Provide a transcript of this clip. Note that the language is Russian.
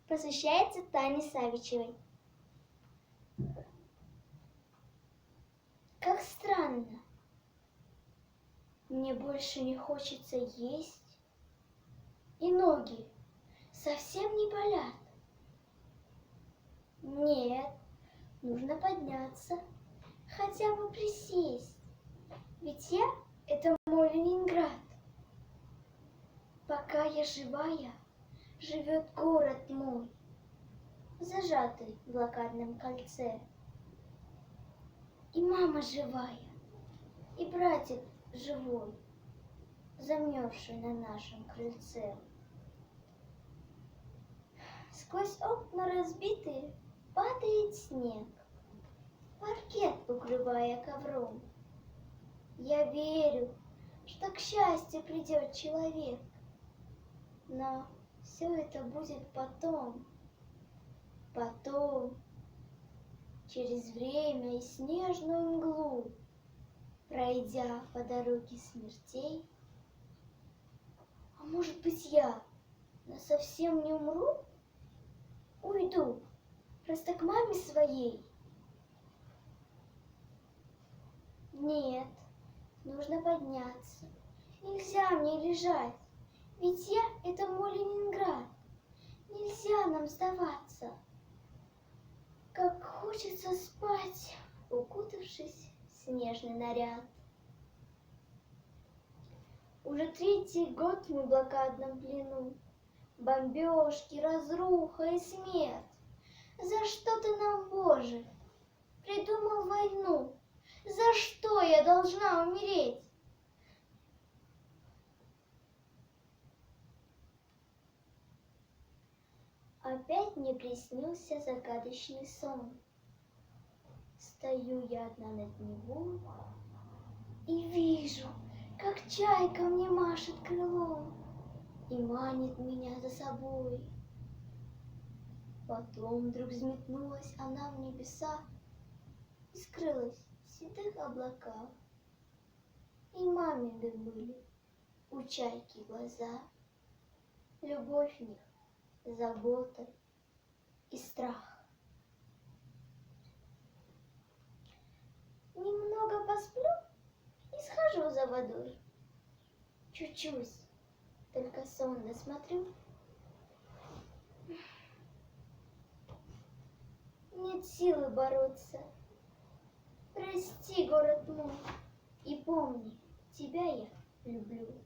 Посвящается Тане Савичевой. Как странно. Мне больше не хочется есть, и ноги совсем не болят. Нет, нужно подняться, хотя бы присесть, ведь я — это мой Ленинград. Пока я живая, живет город мой, зажатый в блокадном кольце. И мама живая, и братик живой, замерзший на нашем крыльце. Сквозь окна разбитые падает снег, паркет укрывая ковром. Я верю, что к счастью придет человек, но все это будет потом, через время и снежную мглу, пройдя по дороге смертей. А может быть, я насовсем не умру? Уйду просто к маме своей. Нет, нужно подняться. Нельзя мне лежать, ведь я — это мой Ленинград. Нельзя нам сдаваться. Как хочется спать, укутавшись в снежный наряд. Уже третий год мы в блокадном плену. Бомбежки, разруха и смерть. За что ты нам, Боже, придумал войну? За что я должна умереть? Опять мне приснился загадочный сон. Стою я одна над Невой и вижу, как чайка мне машет крылом и манит меня за собой. Потом вдруг взметнулась она в небеса и скрылась в седых облаках. И мамины были у чайки глаза, любовь в них, забота и страх. Немного посплю и схожу за водой. Чуть-чуть, только сон досмотрю. Нет силы бороться. Прости, город мой, и помни, тебя я люблю.